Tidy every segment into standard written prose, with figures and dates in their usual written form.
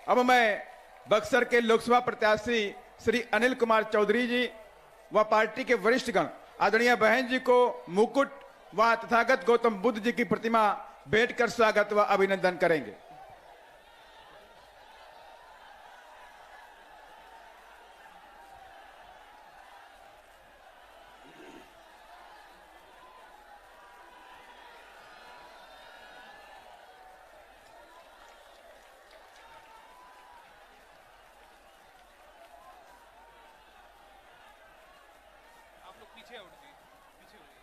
अब मैं बक्सर के लोकसभा प्रत्याशी श्री अनिल कुमार चौधरी जी व पार्टी के वरिष्ठगण आदरणीय बहन जी को मुकुट व तथागत गौतम बुद्ध जी की प्रतिमा भेंट कर स्वागत व अभिनंदन करेंगे। पीछे उठ जी, पीछे उठिए।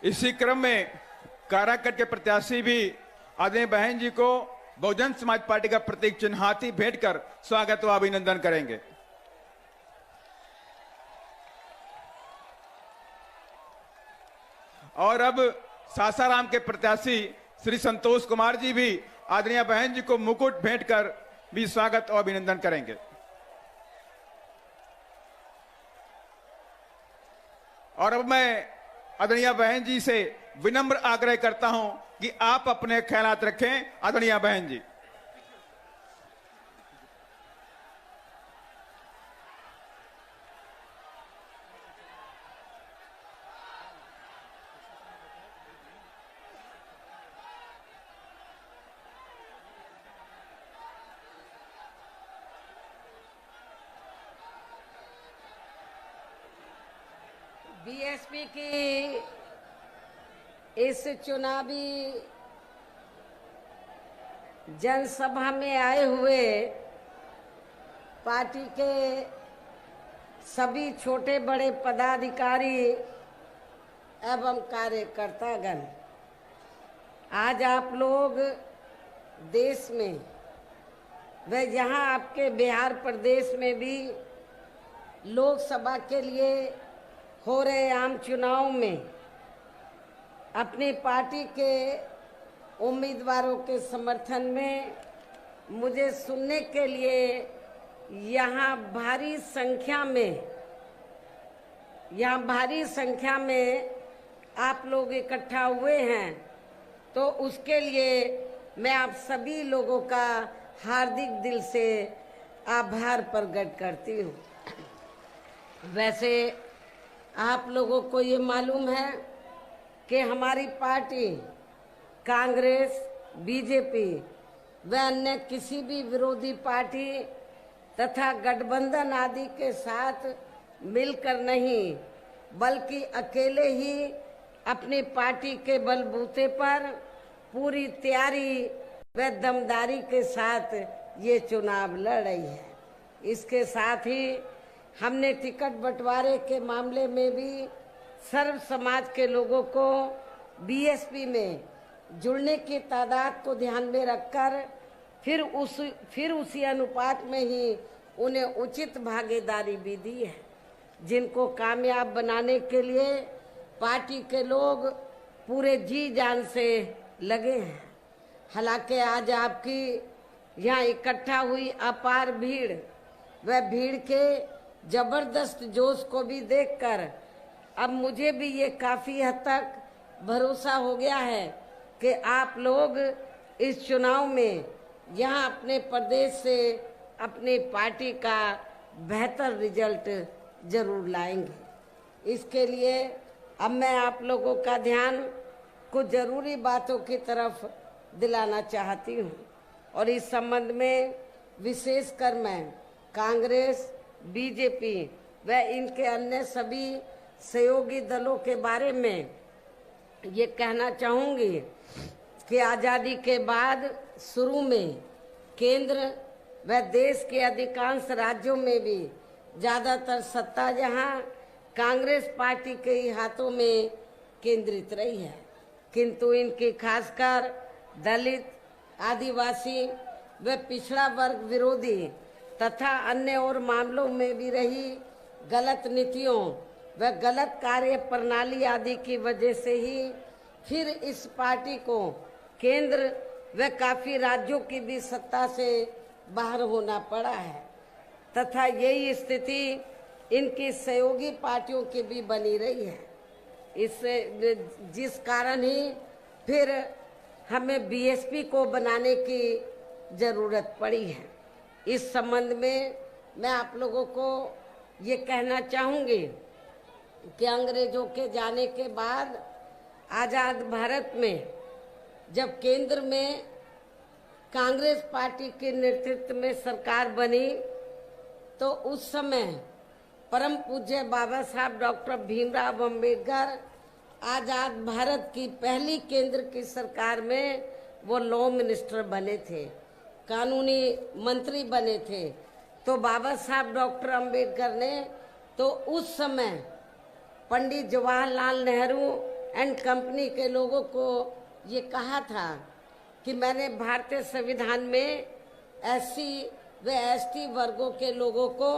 इसी क्रम में काराकट के प्रत्याशी भी आदरणीय बहन जी को बहुजन समाज पार्टी का प्रतीक चिन्ह हाथी भेंट कर स्वागत व अभिनंदन करेंगे। और अब सासाराम के प्रत्याशी श्री संतोष कुमार जी भी आदरणीय बहन जी को मुकुट भेंट कर भी स्वागत और अभिनंदन करेंगे। और अब मैं आदरणीय बहन जी से विनम्र आग्रह करता हूं कि आप अपने ख्यालात रखें। आदरणीय बहन जी। बीएसपी की इस चुनावी जनसभा में आए हुए पार्टी के सभी छोटे बड़े पदाधिकारी एवं कार्यकर्तागण, आज आप लोग देश में व यहाँ आपके बिहार प्रदेश में भी लोकसभा के लिए हो रहे आम चुनाव में अपनी पार्टी के उम्मीदवारों के समर्थन में मुझे सुनने के लिए यहाँ भारी संख्या में आप लोग इकट्ठा हुए हैं, तो उसके लिए मैं आप सभी लोगों का हार्दिक दिल से आभार प्रकट करती हूँ। वैसे आप लोगों को ये मालूम है कि हमारी पार्टी कांग्रेस, बीजेपी व अन्य किसी भी विरोधी पार्टी तथा गठबंधन आदि के साथ मिलकर नहीं, बल्कि अकेले ही अपनी पार्टी के बलबूते पर पूरी तैयारी व दमदारी के साथ ये चुनाव लड़ रही है। इसके साथ ही हमने टिकट बंटवारे के मामले में भी सर्व समाज के लोगों को बीएसपी में जुड़ने की तादाद को ध्यान में रखकर फिर उसी अनुपात में ही उन्हें उचित भागीदारी भी दी है, जिनको कामयाब बनाने के लिए पार्टी के लोग पूरे जी जान से लगे हैं। हालांकि आज आपकी यहाँ इकट्ठा हुई अपार भीड़ व भीड़ के जबरदस्त जोश को भी देखकर अब मुझे भी ये काफी हद तक भरोसा हो गया है कि आप लोग इस चुनाव में यहाँ अपने प्रदेश से अपनी पार्टी का बेहतर रिजल्ट जरूर लाएंगे। इसके लिए अब मैं आप लोगों का ध्यान कुछ जरूरी बातों की तरफ दिलाना चाहती हूँ, और इस संबंध में विशेषकर मैं कांग्रेस, बीजेपी व इनके अन्य सभी सहयोगी दलों के बारे में ये कहना चाहूंगी कि आज़ादी के बाद शुरू में केंद्र व देश के अधिकांश राज्यों में भी ज़्यादातर सत्ता जहां कांग्रेस पार्टी के ही हाथों में केंद्रित रही है, किंतु इनकी खासकर दलित, आदिवासी व पिछड़ा वर्ग विरोधी तथा अन्य और मामलों में भी रही गलत नीतियों व गलत कार्य प्रणाली आदि की वजह से ही फिर इस पार्टी को केंद्र व काफी राज्यों की भी सत्ता से बाहर होना पड़ा है। तथा यही स्थिति इनकी सहयोगी पार्टियों की भी बनी रही है। इससे जिस कारण ही फिर हमें बीएसपी को बनाने की जरूरत पड़ी है। इस संबंध में मैं आप लोगों को ये कहना चाहूंगी कि अंग्रेजों के जाने के बाद आजाद भारत में जब केंद्र में कांग्रेस पार्टी के नेतृत्व में सरकार बनी तो उस समय परम पूज्य बाबा साहब डॉक्टर भीमराव अंबेडकर आजाद भारत की पहली केंद्र की सरकार में वो लॉ मिनिस्टर बने थे, कानूनी मंत्री बने थे। तो बाबा साहब डॉक्टर अंबेडकर ने तो उस समय पंडित जवाहरलाल नेहरू एंड कंपनी के लोगों को ये कहा था कि मैंने भारतीय संविधान में एससी व एसटी वर्गों के लोगों को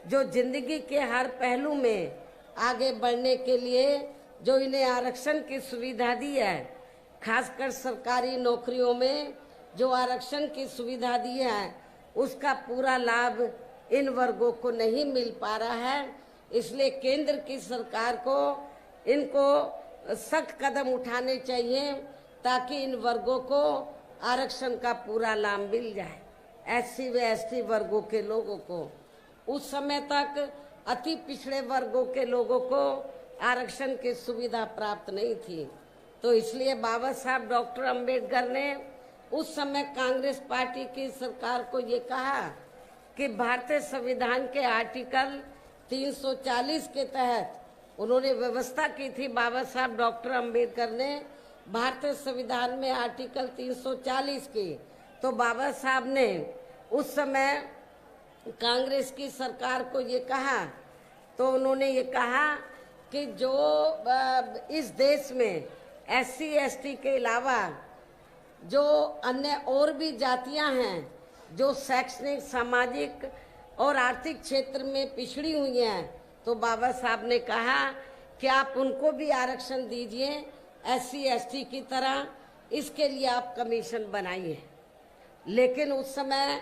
जो जिंदगी के हर पहलू में आगे बढ़ने के लिए जो इन्हें आरक्षण की सुविधा दी है, खासकर सरकारी नौकरियों में जो आरक्षण की सुविधा दी है, उसका पूरा लाभ इन वर्गों को नहीं मिल पा रहा है। इसलिए केंद्र की सरकार को इनको सख्त कदम उठाने चाहिए ताकि इन वर्गों को आरक्षण का पूरा लाभ मिल जाए, एससी व एसटी वर्गों के लोगों को। उस समय तक अति पिछड़े वर्गों के लोगों को आरक्षण की सुविधा प्राप्त नहीं थी। तो इसलिए बाबा साहब डॉक्टर अंबेडकर ने उस समय कांग्रेस पार्टी की सरकार को ये कहा कि भारतीय संविधान के आर्टिकल 340 के तहत उन्होंने व्यवस्था की थी। बाबा साहब डॉक्टर अंबेडकर ने भारतीय संविधान में आर्टिकल 340 की, तो बाबा साहब ने उस समय कांग्रेस की सरकार को ये कहा, तो उन्होंने ये कहा कि जो इस देश में एससी एसटी के अलावा जो अन्य और भी जातियां हैं जो शैक्षणिक, सामाजिक और आर्थिक क्षेत्र में पिछड़ी हुई हैं, तो बाबा साहब ने कहा कि आप उनको भी आरक्षण दीजिए एससी एसटी की तरह, इसके लिए आप कमीशन बनाइए। लेकिन उस समय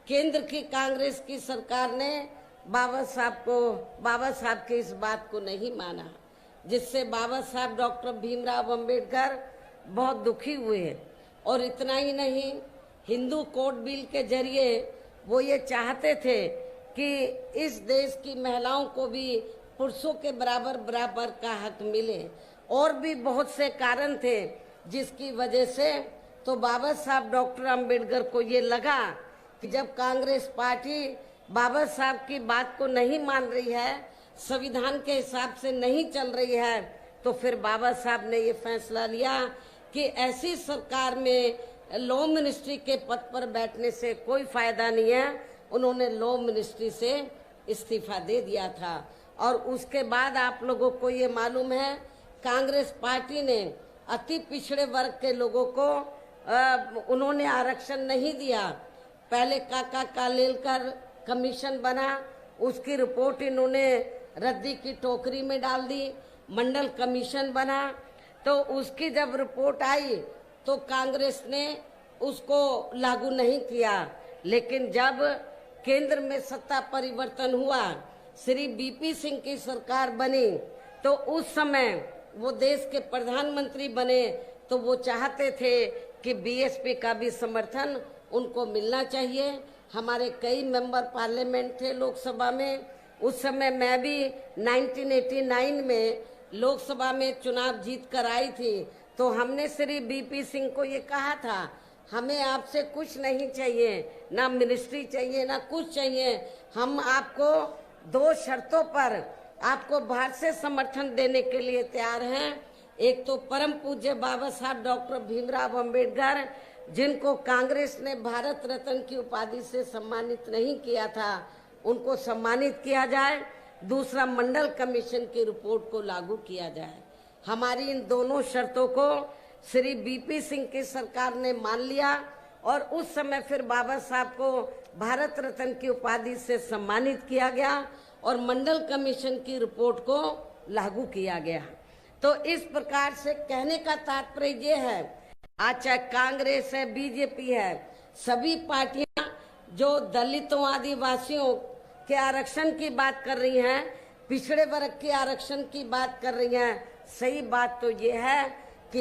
केंद्र की कांग्रेस की सरकार ने बाबा साहब की इस बात को नहीं माना, जिससे बाबा साहब डॉक्टर भीमराव अंबेडकर बहुत दुखी हुए। और इतना ही नहीं, हिंदू कोड बिल के जरिए वो ये चाहते थे कि इस देश की महिलाओं को भी पुरुषों के बराबर का हक मिले। और भी बहुत से कारण थे जिसकी वजह से तो बाबा साहब डॉक्टर अंबेडकर को ये लगा कि जब कांग्रेस पार्टी बाबा साहब की बात को नहीं मान रही है, संविधान के हिसाब से नहीं चल रही है, तो फिर बाबा साहब ने ये फैसला लिया कि ऐसी सरकार में लॉ मिनिस्ट्री के पद पर बैठने से कोई फायदा नहीं है। उन्होंने लॉ मिनिस्ट्री से इस्तीफा दे दिया था। और उसके बाद आप लोगों को ये मालूम है, कांग्रेस पार्टी ने अति पिछड़े वर्ग के लोगों को उन्होंने आरक्षण नहीं दिया। पहले काका कालेलकर कमीशन बना, उसकी रिपोर्ट इन्होंने रद्दी की टोकरी में डाल दी। मंडल कमीशन बना, तो उसकी जब रिपोर्ट आई तो कांग्रेस ने उसको लागू नहीं किया। लेकिन जब केंद्र में सत्ता परिवर्तन हुआ, श्री बीपी सिंह की सरकार बनी, तो उस समय वो देश के प्रधानमंत्री बने, तो वो चाहते थे कि बीएसपी का भी समर्थन उनको मिलना चाहिए। हमारे कई मेंबर पार्लियामेंट थे लोकसभा में। उस समय मैं भी 1989 में लोकसभा में चुनाव जीत कर आई थी। तो हमने श्री बीपी सिंह को ये कहा था, हमें आपसे कुछ नहीं चाहिए, ना मिनिस्ट्री चाहिए, ना कुछ चाहिए। हम आपको 2 शर्तों पर आपको बाहर से समर्थन देने के लिए तैयार हैं। एक तो परम पूज्य बाबा साहब डॉक्टर भीमराव अंबेडकर, जिनको कांग्रेस ने भारत रत्न की उपाधि से सम्मानित नहीं किया था, उनको सम्मानित किया जाए। दूसरा, मंडल कमीशन की रिपोर्ट को लागू किया जाए। हमारी इन दोनों शर्तों को श्री बीपी सिंह की सरकार ने मान लिया और उस समय फिर बाबा साहब को भारत रत्न की उपाधि से सम्मानित किया गया और मंडल कमीशन की रिपोर्ट को लागू किया गया। तो इस प्रकार से कहने का तात्पर्य ये है, आज चाहे कांग्रेस है, बीजेपी है, सभी पार्टियां जो दलितों आदिवासियों के आरक्षण की बात कर रही हैं, पिछड़े वर्ग के आरक्षण की बात कर रही हैं, सही बात तो ये है कि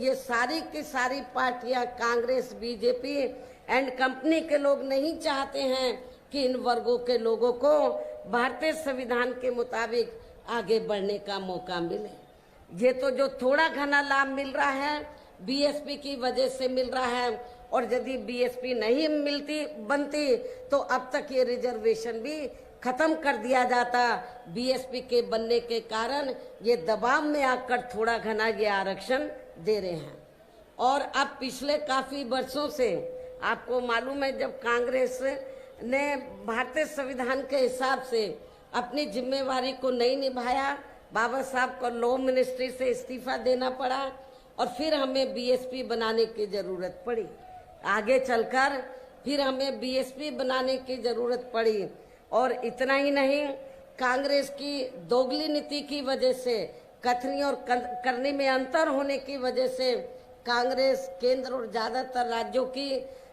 ये सारी की सारी पार्टियां, कांग्रेस, बीजेपी एंड कंपनी के लोग नहीं चाहते हैं कि इन वर्गों के लोगों को भारतीय संविधान के मुताबिक आगे बढ़ने का मौका मिले। ये तो जो थोड़ा घना लाभ मिल रहा है बीएसपी की वजह से मिल रहा है, और यदि बीएसपी नहीं बनती तो अब तक ये रिजर्वेशन भी खत्म कर दिया जाता। बीएसपी के बनने के कारण ये दबाव में आकर थोड़ा घना ये आरक्षण दे रहे हैं। और अब पिछले काफी वर्षों से आपको मालूम है, जब कांग्रेस ने भारतीय संविधान के हिसाब से अपनी जिम्मेवारी को नहीं निभाया, बाबा साहब को लॉ मिनिस्ट्री से इस्तीफा देना पड़ा और फिर हमें बीएसपी बनाने की जरूरत पड़ी। आगे चलकर फिर हमें बीएसपी बनाने की जरूरत पड़ी। और इतना ही नहीं, कांग्रेस की दोगली नीति की वजह से, कथनी और करनी में अंतर होने की वजह से कांग्रेस केंद्र और ज्यादातर राज्यों की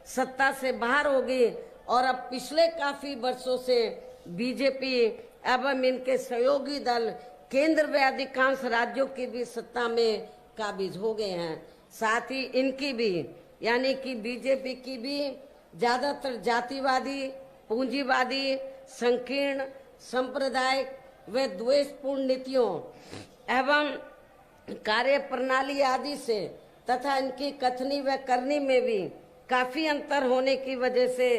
सत्ता से बाहर हो गई। और अब पिछले काफी वर्षों से बीजेपी एवं इनके सहयोगी दल केंद्र व अधिकांश राज्यों की भी सत्ता में काबिज हो गए हैं। साथ ही इनकी भी, यानी कि बीजेपी की भी ज्यादातर जातिवादी, पूंजीवादी, संकीर्ण, सांप्रदायिक व द्वेषपूर्ण नीतियों एवं कार्य प्रणाली आदि से तथा इनकी कथनी व करनी में भी काफी अंतर होने की वजह से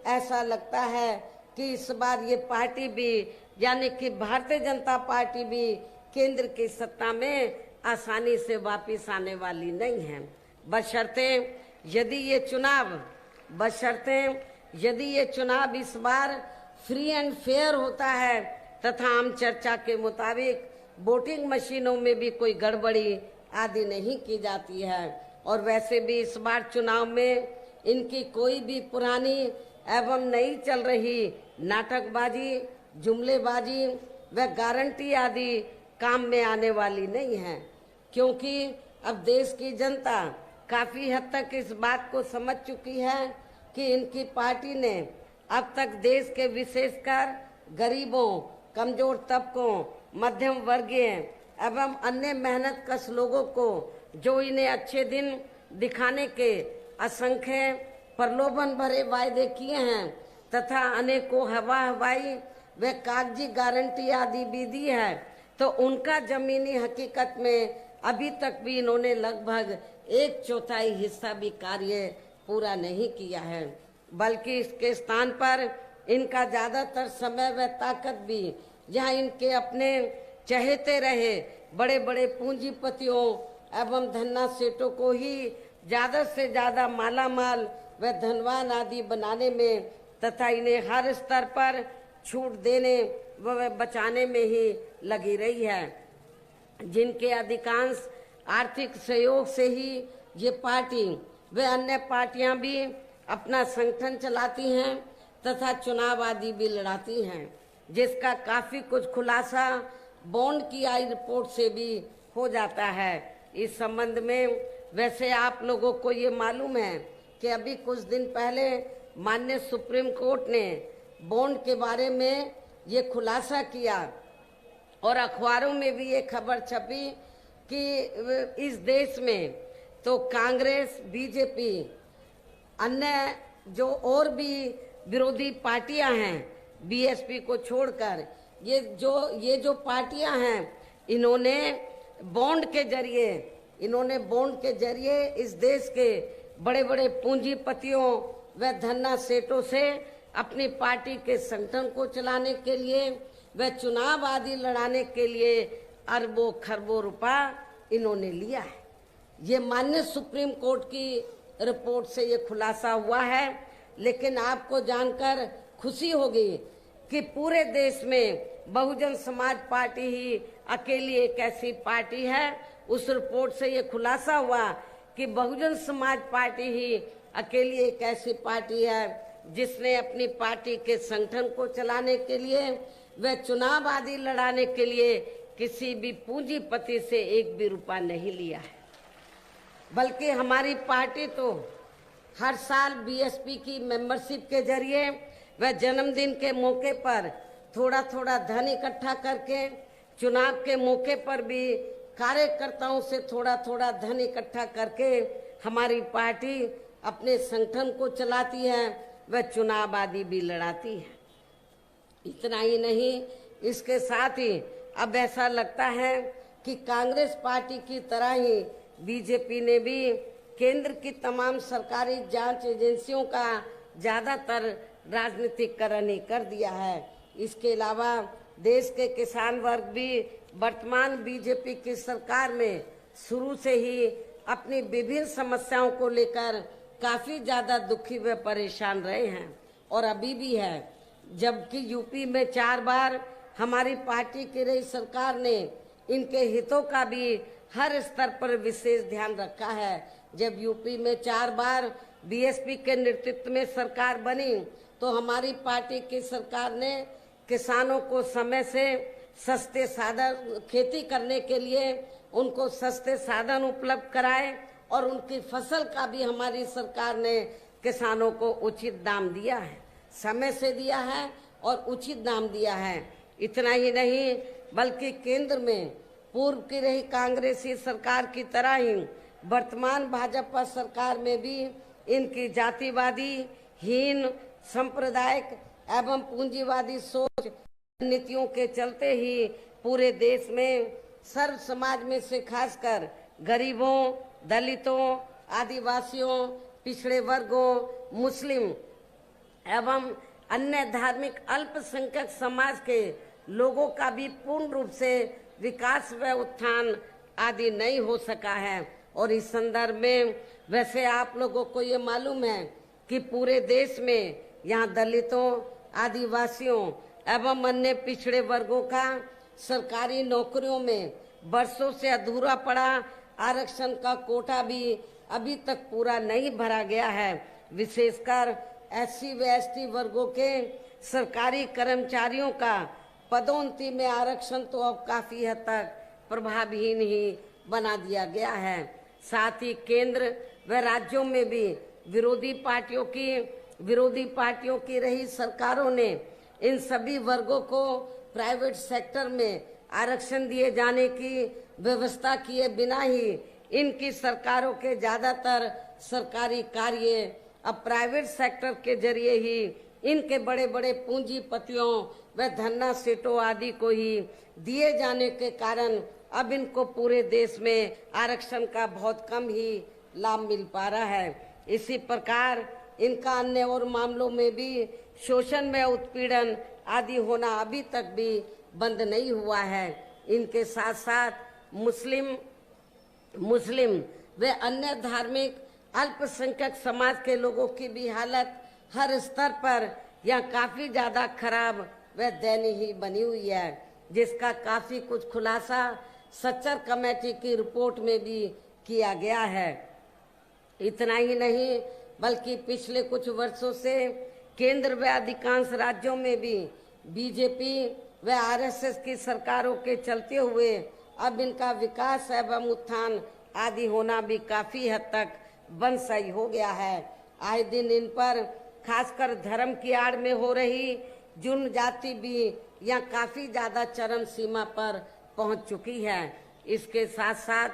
ऐसा लगता है कि इस बार ये पार्टी भी, यानी कि भारतीय जनता पार्टी भी केंद्र की सत्ता में आसानी से वापस आने वाली नहीं है। बशर्ते यदि ये चुनाव इस बार फ्री एंड फेयर होता है तथा आम चर्चा के मुताबिक वोटिंग मशीनों में भी कोई गड़बड़ी आदि नहीं की जाती है। और वैसे भी इस बार चुनाव में इनकी कोई भी पुरानी एवं नई चल रही नाटकबाजी, जुमलेबाजी व गारंटी आदि काम में आने वाली नहीं है, क्योंकि अब देश की जनता काफी हद तक इस बात को समझ चुकी है कि इनकी पार्टी ने अब तक देश के विशेषकर गरीबों, कमजोर तबकों, मध्यम वर्गीय एवं अन्य मेहनत कश लोगों को जो इन्हें अच्छे दिन दिखाने के असंख्य प्रलोभन भरे वायदे किए हैं तथा अनेकों हवाई व कागजी गारंटी आदि भी दी है, तो उनका जमीनी हकीकत में अभी तक भी इन्होंने लगभग 1/4 हिस्सा भी कार्य पूरा नहीं किया है, बल्कि इसके स्थान पर इनका ज्यादातर समय व ताकत भी जहां इनके अपने चहेते रहे बड़े बड़े पूंजीपतियों एवं धन्ना सेठों को ही ज्यादा से ज्यादा मालामाल व धनवान आदि बनाने में तथा इन्हें हर स्तर पर छूट देने व बचाने में ही लगी रही है, जिनके अधिकांश आर्थिक सहयोग से ही ये पार्टी व अन्य पार्टियां भी अपना संगठन चलाती हैं तथा चुनाव आदि भी लड़ाती हैं, जिसका काफी कुछ खुलासा बॉन्ड की आई रिपोर्ट से भी हो जाता है। इस संबंध में वैसे आप लोगों को ये मालूम है कि अभी कुछ दिन पहले माननीय सुप्रीम कोर्ट ने बॉन्ड के बारे में ये खुलासा किया और अखबारों में भी ये खबर छपी कि इस देश में तो कांग्रेस, बीजेपी, अन्य जो और भी विरोधी पार्टियां हैं बीएसपी को छोड़कर, ये जो पार्टियां हैं इन्होंने बॉन्ड के जरिए इस देश के बड़े बड़े पूंजीपतियों व धन्ना सेठों से अपनी पार्टी के संगठन को चलाने के लिए व चुनाव आदि लड़ाने के लिए अरबों खरबों रुपया इन्होंने लिया है। ये माननीय सुप्रीम कोर्ट की रिपोर्ट से ये खुलासा हुआ है। लेकिन आपको जानकर खुशी होगी कि पूरे देश में बहुजन समाज पार्टी ही अकेली एक ऐसी पार्टी है, उस रिपोर्ट से ये खुलासा हुआ कि बहुजन समाज पार्टी ही अकेली एक ऐसी पार्टी है जिसने अपनी पार्टी के संगठन को चलाने के लिए व चुनाव आदि लड़ाने के लिए किसी भी पूंजीपति से एक भी रुपया नहीं लिया है, बल्कि हमारी पार्टी तो हर साल बीएसपी की मेंबरशिप के जरिए व जन्मदिन के मौके पर थोड़ा थोड़ा धन इकट्ठा करके, चुनाव के मौके पर भी कार्यकर्ताओं से थोड़ा थोड़ा धन इकट्ठा करके हमारी पार्टी अपने संगठन को चलाती है व चुनाव आदि भी लड़ाती है। इतना ही नहीं, इसके साथ ही अब ऐसा लगता है कि कांग्रेस पार्टी की तरह ही बीजेपी ने भी केंद्र की तमाम सरकारी जांच एजेंसियों का ज्यादातर राजनीतिकरण ही कर दिया है। इसके अलावा देश के किसान वर्ग भी वर्तमान बीजेपी की सरकार में शुरू से ही अपनी विभिन्न समस्याओं को लेकर काफी ज्यादा दुखी व परेशान रहे हैं और अभी भी है। जबकि यूपी में 4 बार हमारी पार्टी की रही सरकार ने इनके हितों का भी हर स्तर पर विशेष ध्यान रखा है। जब यूपी में 4 बार बीएसपी के नेतृत्व में सरकार बनी तो हमारी पार्टी की सरकार ने किसानों को समय से सस्ते साधन, खेती करने के लिए उनको सस्ते साधन उपलब्ध कराए और उनकी फसल का भी हमारी सरकार ने किसानों को उचित दाम दिया है, समय से दिया है और उचित दाम दिया है। इतना ही नहीं बल्कि केंद्र में पूर्व की रही कांग्रेसी सरकार की तरह ही वर्तमान भाजपा सरकार में भी इनकी जातिवादी, हीन, सांप्रदायिक एवं पूंजीवादी सोच नीतियों के चलते ही पूरे देश में सर्व समाज में से खासकर गरीबों, दलितों, आदिवासियों, पिछड़े वर्गों, मुस्लिम एवं अन्य धार्मिक अल्पसंख्यक समाज के लोगों का भी पूर्ण रूप से विकास व उत्थान आदि नहीं हो सका है। और इस संदर्भ में वैसे आप लोगों को ये मालूम है कि पूरे देश में यहाँ दलितों, आदिवासियों एवं अन्य पिछड़े वर्गों का सरकारी नौकरियों में वर्षों से अधूरा पड़ा आरक्षण का कोटा भी अभी तक पूरा नहीं भरा गया है। विशेषकर एससी व एसटी वर्गों के सरकारी कर्मचारियों का पदोन्नति में आरक्षण तो अब काफी हद तक प्रभावहीन ही बना दिया गया है। साथ ही केंद्र व राज्यों में भी विरोधी पार्टियों की रही सरकारों ने इन सभी वर्गों को प्राइवेट सेक्टर में आरक्षण दिए जाने की व्यवस्था किए बिना ही इनकी सरकारों के ज्यादातर सरकारी कार्य अब प्राइवेट सेक्टर के जरिए ही इनके बड़े बड़े पूंजीपतियों व धन्ना सेठों आदि को ही दिए जाने के कारण अब इनको पूरे देश में आरक्षण का बहुत कम ही लाभ मिल पा रहा है। इसी प्रकार इनका अन्य और मामलों में भी शोषण व उत्पीड़न आदि होना अभी तक भी बंद नहीं हुआ है। इनके साथ साथ मुस्लिम व अन्य धार्मिक अल्पसंख्यक समाज के लोगों की भी हालत हर स्तर पर यह काफी ज्यादा खराब व दयनीय बनी हुई है, जिसका काफी कुछ खुलासा सच्चर कमेटी की रिपोर्ट में भी किया गया है। इतना ही नहीं बल्कि पिछले कुछ वर्षों से केंद्र व अधिकांश राज्यों में भी बीजेपी व आरएसएस की सरकारों के चलते हुए अब इनका विकास एवं उत्थान आदि होना भी काफी हद तक बंद हो गया है। आए दिन इन पर खासकर धर्म की आड़ में हो रही जुर्म जाति भी यहाँ काफी ज्यादा चरम सीमा पर पहुंच चुकी है। इसके साथ साथ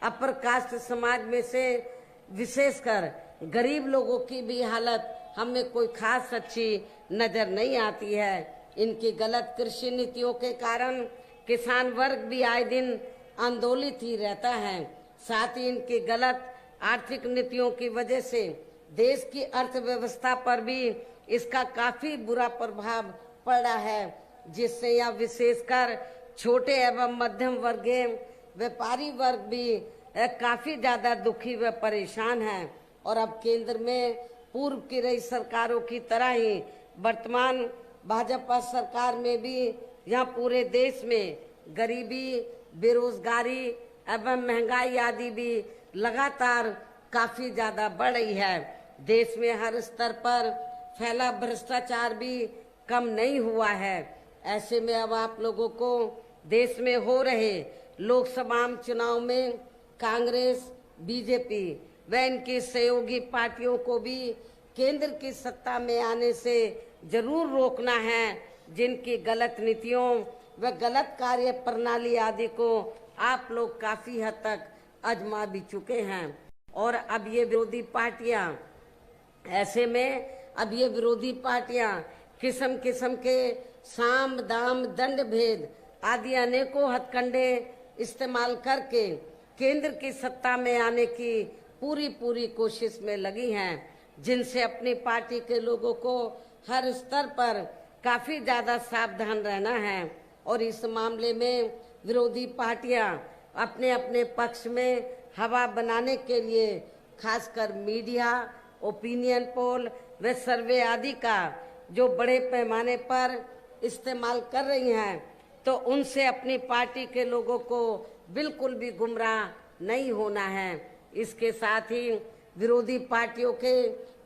अपर कास्ट समाज में से विशेषकर गरीब लोगों की भी हालत हमें कोई खास अच्छी नजर नहीं आती है। इनकी गलत कृषि नीतियों के कारण किसान वर्ग भी आए दिन आंदोलित ही रहता है। साथ ही इनकी गलत आर्थिक नीतियों की वजह से देश की अर्थव्यवस्था पर भी इसका काफी बुरा प्रभाव पड़ा है, जिससे यह विशेषकर छोटे एवं मध्यम वर्गीय व्यापारी वर्ग भी काफी ज्यादा दुखी व परेशान हैं। और अब केंद्र में पूर्व की रही सरकारों की तरह ही वर्तमान भाजपा सरकार में भी यहाँ पूरे देश में गरीबी, बेरोजगारी एवं महंगाई आदि भी लगातार काफी ज्यादा बढ़ रही है। देश में हर स्तर पर फैला भ्रष्टाचार भी कम नहीं हुआ है। ऐसे में अब आप लोगों को देश में हो रहे लोकसभा चुनाव में कांग्रेस, बीजेपी व इनकी सहयोगी पार्टियों को भी केंद्र की सत्ता में आने से जरूर रोकना है, जिनकी गलत नीतियों व गलत कार्य प्रणाली आदि को आप लोग काफी हद तक आजमा भी चुके हैं। और अब ये विरोधी पार्टियां, ऐसे में अब ये विरोधी पार्टियां किस्म किस्म के साम दाम दंड भेद आदि अनेकों हथकंडे इस्तेमाल करके केंद्र की सत्ता में आने की पूरी कोशिश में लगी हैं, जिनसे अपनी पार्टी के लोगों को हर स्तर पर काफी ज्यादा सावधान रहना है। और इस मामले में विरोधी पार्टियां अपने अपने पक्ष में हवा बनाने के लिए खासकर मीडिया, ओपिनियन पोल व सर्वे आदि का जो बड़े पैमाने पर इस्तेमाल कर रही हैं, तो उनसे अपनी पार्टी के लोगों को बिल्कुल भी गुमराह नहीं होना है। इसके साथ ही विरोधी पार्टियों के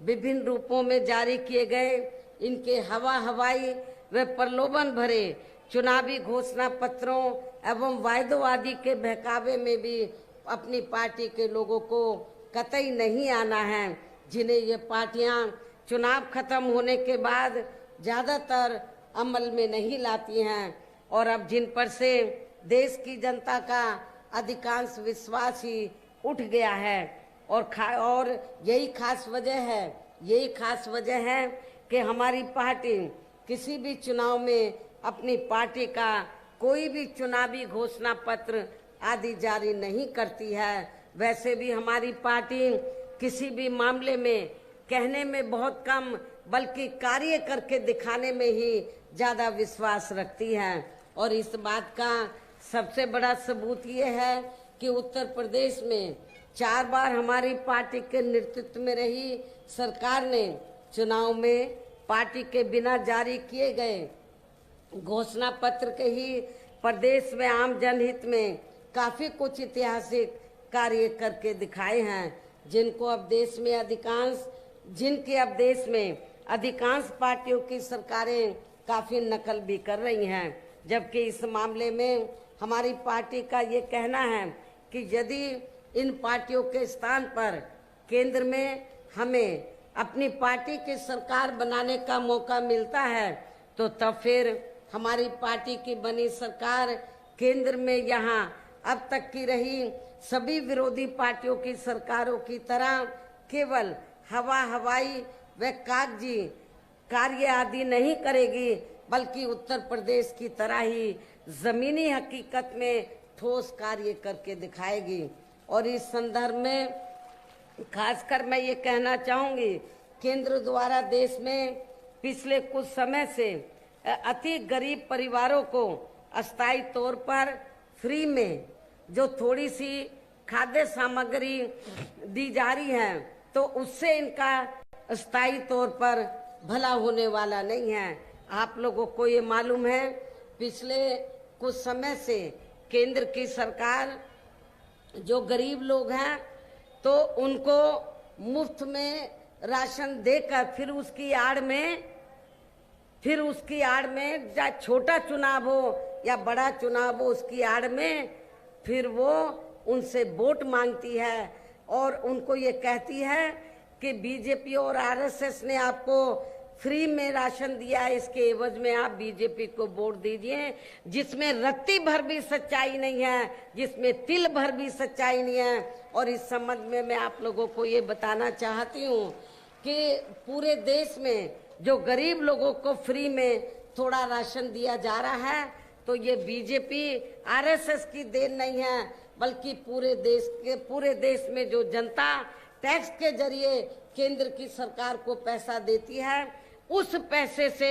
विभिन्न रूपों में जारी किए गए इनके हवाई व प्रलोभन भरे चुनावी घोषणा पत्रों एवं वायदों आदि के बहकावे में भी अपनी पार्टी के लोगों को कतई नहीं आना है, जिन्हें ये पार्टियां चुनाव खत्म होने के बाद ज्यादातर अमल में नहीं लाती हैं। और अब जिन पर से देश की जनता का अधिकांश विश्वास ही उठ गया है। और यही खास वजह है कि हमारी पार्टी किसी भी चुनाव में अपनी पार्टी का कोई भी चुनावी घोषणा पत्र आदि जारी नहीं करती है। वैसे भी हमारी पार्टी किसी भी मामले में कहने में बहुत कम बल्कि कार्य करके दिखाने में ही ज्यादा विश्वास रखती है। और इस बात का सबसे बड़ा सबूत ये है कि उत्तर प्रदेश में 4 बार हमारी पार्टी के नेतृत्व में रही सरकार ने चुनाव में पार्टी के बिना जारी किए गए घोषणा पत्र के ही प्रदेश में आम जनहित में काफी कुछ ऐतिहासिक कार्य करके दिखाए हैं, जिनके अब देश में अधिकांश पार्टियों की सरकारें काफी नकल भी कर रही हैं। जबकि इस मामले में हमारी पार्टी का ये कहना है कि यदि इन पार्टियों के स्थान पर केंद्र में हमें अपनी पार्टी की सरकार बनाने का मौका मिलता है, तो तब फिर हमारी पार्टी की बनी सरकार केंद्र में यहाँ अब तक की रही सभी विरोधी पार्टियों की सरकारों की तरह केवल हवाई व कागजी कार्य आदि नहीं करेगी, बल्कि उत्तर प्रदेश की तरह ही जमीनी हकीकत में ठोस कार्य करके दिखाएगी। और इस संदर्भ में खासकर मैं ये कहना चाहूंगी, केंद्र द्वारा देश में पिछले कुछ समय से अति गरीब परिवारों को अस्थायी तौर पर फ्री में जो थोड़ी सी खाद्य सामग्री दी जा रही है, तो उससे इनका अस्थायी तौर पर भला होने वाला नहीं है। आप लोगों को ये मालूम है, पिछले कुछ समय से केंद्र की सरकार जो गरीब लोग हैं तो उनको मुफ्त में राशन देकर फिर उसकी आड़ में चाहे छोटा चुनाव हो या बड़ा चुनाव हो, उसकी आड़ में फिर वो उनसे वोट मांगती है और उनको ये कहती है कि बीजेपी और आरएसएस ने आपको फ्री में राशन दिया है, इसके एवज में आप बीजेपी को वोट दीजिए, जिसमें रत्ती भर भी सच्चाई नहीं है, जिसमें तिल भर भी सच्चाई नहीं है। और इस संबंध में मैं आप लोगों को ये बताना चाहती हूँ कि पूरे देश में जो गरीब लोगों को फ्री में थोड़ा राशन दिया जा रहा है, तो ये बीजेपी आरएसएस की देन नहीं है, बल्कि पूरे देश में जो जनता टैक्स के जरिए केंद्र की सरकार को पैसा देती है, उस पैसे से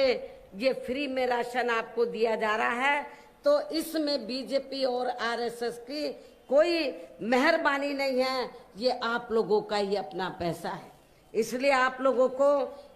ये फ्री में राशन आपको दिया जा रहा है। तो इसमें बीजेपी और आरएसएस की कोई मेहरबानी नहीं है, ये आप लोगों का ही अपना पैसा है। इसलिए आप लोगों को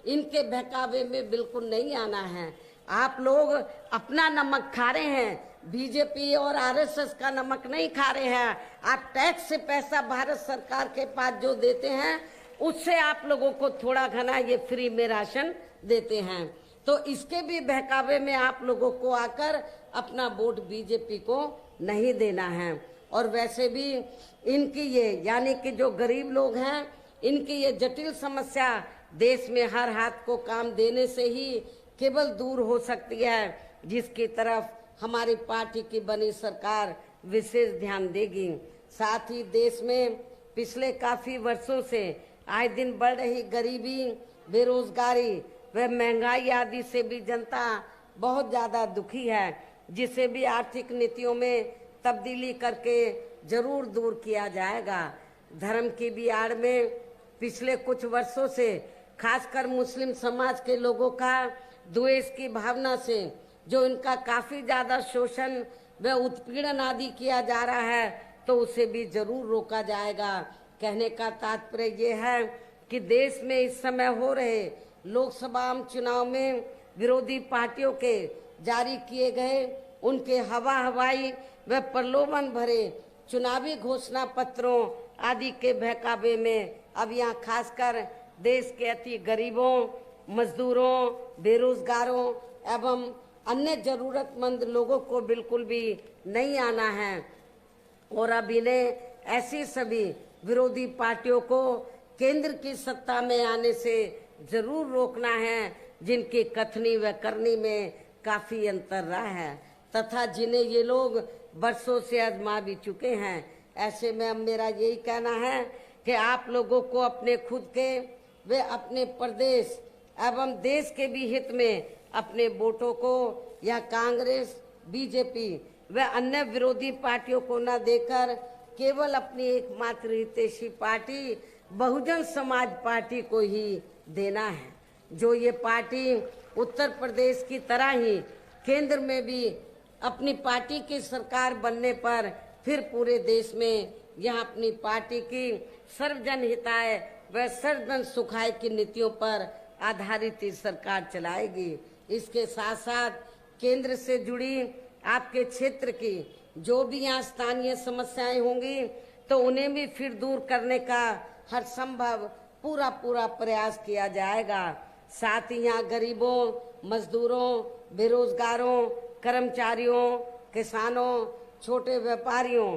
इनके बहकावे में बिल्कुल नहीं आना है। आप लोग अपना नमक खा रहे हैं, बीजेपी और आरएसएस का नमक नहीं खा रहे हैं। आप टैक्स से पैसा भारत सरकार के पास जो देते हैं, उससे आप लोगों को थोड़ा घना ये फ्री में राशन देते हैं। तो इसके भी बहकावे में आप लोगों को आकर अपना वोट बीजेपी को नहीं देना है। और वैसे भी इनकी ये यानी कि जो गरीब लोग हैं, इनकी ये जटिल समस्या देश में हर हाथ को काम देने से ही केवल दूर हो सकती है, जिसकी तरफ हमारी पार्टी की बनी सरकार विशेष ध्यान देगी। साथ ही देश में पिछले काफी वर्षों से आए दिन बढ़ रही गरीबी, बेरोजगारी व महंगाई आदि से भी जनता बहुत ज्यादा दुखी है, जिसे भी आर्थिक नीतियों में तब्दीली करके जरूर दूर किया जाएगा। धर्म की भी आड़ में पिछले कुछ वर्षों से खासकर मुस्लिम समाज के लोगों का द्वेष की भावना से जो इनका काफी ज्यादा शोषण व उत्पीड़न आदि किया जा रहा है, तो उसे भी जरूर रोका जाएगा। कहने का तात्पर्य ये है कि देश में इस समय हो रहे लोकसभा चुनाव में विरोधी पार्टियों के जारी किए गए उनके हवाई व प्रलोभन भरे चुनावी घोषणा पत्रों आदि के बहकावे में अब यहाँ खासकर देश के अति गरीबों, मजदूरों, बेरोजगारों एवं अन्य जरूरतमंद लोगों को बिल्कुल भी नहीं आना है। और अब इन्हें ऐसी सभी विरोधी पार्टियों को केंद्र की सत्ता में आने से जरूर रोकना है, जिनकी कथनी व करनी में काफी अंतर रहा है तथा जिन्हें ये लोग बरसों से आजमा भी चुके हैं। ऐसे में अब मेरा यही कहना है कि आप लोगों को अपने खुद के वे अपने प्रदेश एवं देश के भी हित में अपने वोटों को या कांग्रेस, बीजेपी व अन्य विरोधी पार्टियों को न देकर केवल अपनी एकमात्र हितैषी पार्टी बहुजन समाज पार्टी को ही देना है। जो ये पार्टी उत्तर प्रदेश की तरह ही केंद्र में भी अपनी पार्टी की सरकार बनने पर फिर पूरे देश में यह अपनी पार्टी की सर्वजन हिताय व सर्वजन सुखाय की नीतियों पर आधारित सरकार चलाएगी। इसके साथ साथ केंद्र से जुड़ी आपके क्षेत्र की जो भी यहाँ स्थानीय समस्याएं होंगी तो उन्हें भी फिर दूर करने का हर संभव पूरा प्रयास किया जाएगा। साथ ही यहाँ गरीबों, मजदूरों, बेरोजगारों, कर्मचारियों, किसानों, छोटे व्यापारियों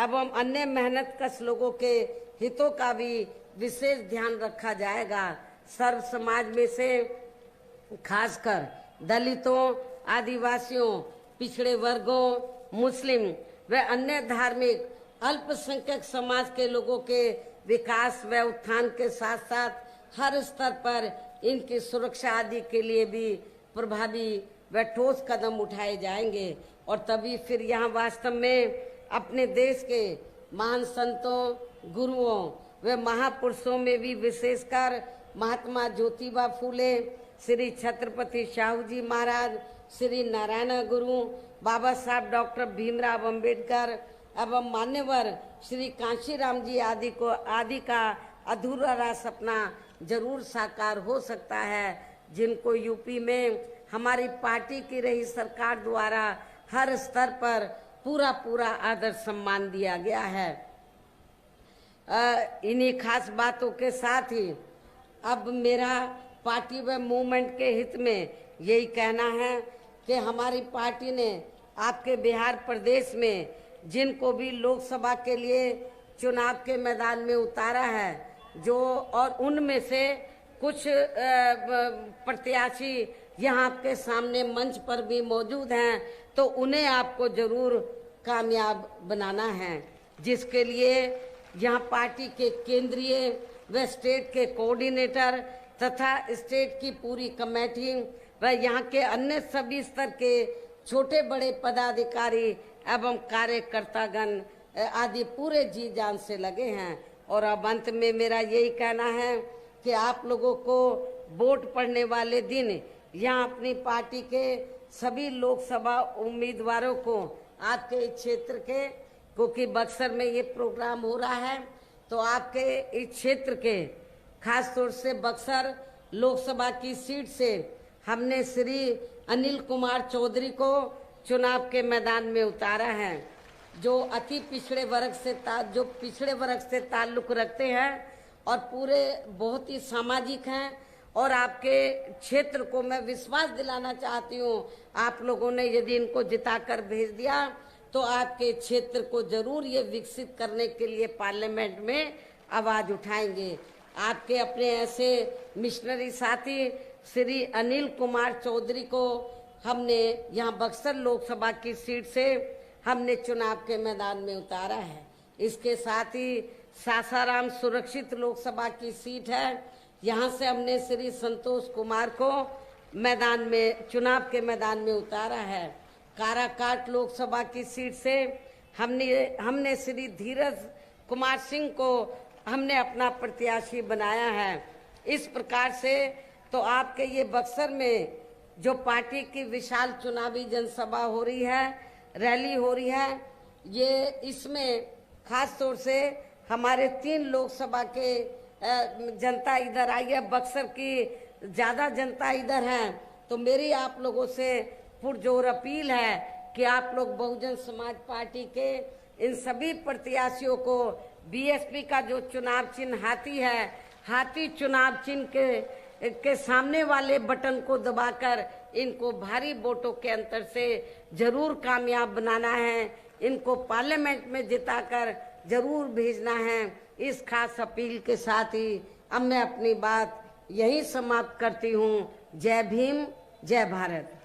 एवं अन्य मेहनत कश लोगों के हितों का भी विशेष ध्यान रखा जाएगा। सर्व समाज में से खासकर दलितों, आदिवासियों, पिछड़े वर्गों, मुस्लिम व अन्य धार्मिक अल्पसंख्यक समाज के लोगों के विकास व उत्थान के साथ साथ हर स्तर पर इनकी सुरक्षा आदि के लिए भी प्रभावी व ठोस कदम उठाए जाएंगे। और तभी फिर यहाँ वास्तव में अपने देश के महान संतों, गुरुओं व महापुरुषों में भी विशेषकर महात्मा ज्योतिबा फूले, श्री छत्रपति शाहू जी महाराज, श्री नारायण गुरु, बाबा साहब डॉक्टर भीमराव अंबेडकर एवं मान्यवर श्री कांशीराम जी आदि का अधूरा रहा सपना जरूर साकार हो सकता है, जिनको यूपी में हमारी पार्टी की रही सरकार द्वारा हर स्तर पर पूरा आदर सम्मान दिया गया है। इन्हीं खास बातों के साथ ही अब मेरा पार्टी व मूवमेंट के हित में यही कहना है कि हमारी पार्टी ने आपके बिहार प्रदेश में जिनको भी लोकसभा के लिए चुनाव के मैदान में उतारा है, जो और उनमें से कुछ प्रत्याशी यहाँ आपके सामने मंच पर भी मौजूद हैं, तो उन्हें आपको जरूर कामयाब बनाना है, जिसके लिए यहाँ पार्टी के केंद्रीय व स्टेट के कोऑर्डिनेटर तथा स्टेट की पूरी कमेटी व यहाँ के अन्य सभी स्तर के छोटे बड़े पदाधिकारी एवं कार्यकर्तागण आदि पूरे जी जान से लगे हैं। और अब अंत में मेरा यही कहना है कि आप लोगों को वोट पड़ने वाले दिन यहाँ अपनी पार्टी के सभी लोकसभा उम्मीदवारों को आपके इस क्षेत्र के, क्योंकि बक्सर में ये प्रोग्राम हो रहा है, तो आपके इस क्षेत्र के खास तौर से बक्सर लोकसभा की सीट से हमने श्री अनिल कुमार चौधरी को चुनाव के मैदान में उतारा है, जो अति पिछड़े वर्ग से ताल्लुक रखते हैं और पूरे बहुत ही सामाजिक हैं। और आपके क्षेत्र को मैं विश्वास दिलाना चाहती हूँ, आप लोगों ने यदि इनको जिताकर भेज दिया तो आपके क्षेत्र को जरूर ये विकसित करने के लिए पार्लियामेंट में आवाज उठाएंगे। आपके अपने ऐसे मिशनरी साथी श्री अनिल कुमार चौधरी को हमने यहाँ बक्सर लोकसभा की सीट से हमने चुनाव के मैदान में उतारा है। इसके साथ ही सासाराम सुरक्षित लोकसभा की सीट है, यहाँ से हमने श्री संतोष कुमार को मैदान में चुनाव के मैदान में उतारा है। काराकाट लोकसभा की सीट से हमने श्री धीरज कुमार सिंह को हमने अपना प्रत्याशी बनाया है। इस प्रकार से तो आपके ये बक्सर में जो पार्टी की विशाल चुनावी जनसभा हो रही है, रैली हो रही है, ये इसमें खास तौर से हमारे 3 लोकसभा के जनता इधर आई है, बक्सर की ज्यादा जनता इधर है। तो मेरी आप लोगों से पुरजोर अपील है कि आप लोग बहुजन समाज पार्टी के इन सभी प्रत्याशियों को बीएसपी का जो चुनाव चिन्ह हाथी है, हाथी चुनाव चिन्ह के सामने वाले बटन को दबाकर इनको भारी वोटों के अंतर से जरूर कामयाब बनाना है, इनको पार्लियामेंट में जिताकर जरूर भेजना है। इस खास अपील के साथ ही अब मैं अपनी बात यही समाप्त करती हूँ। जय भीम, जय भारत।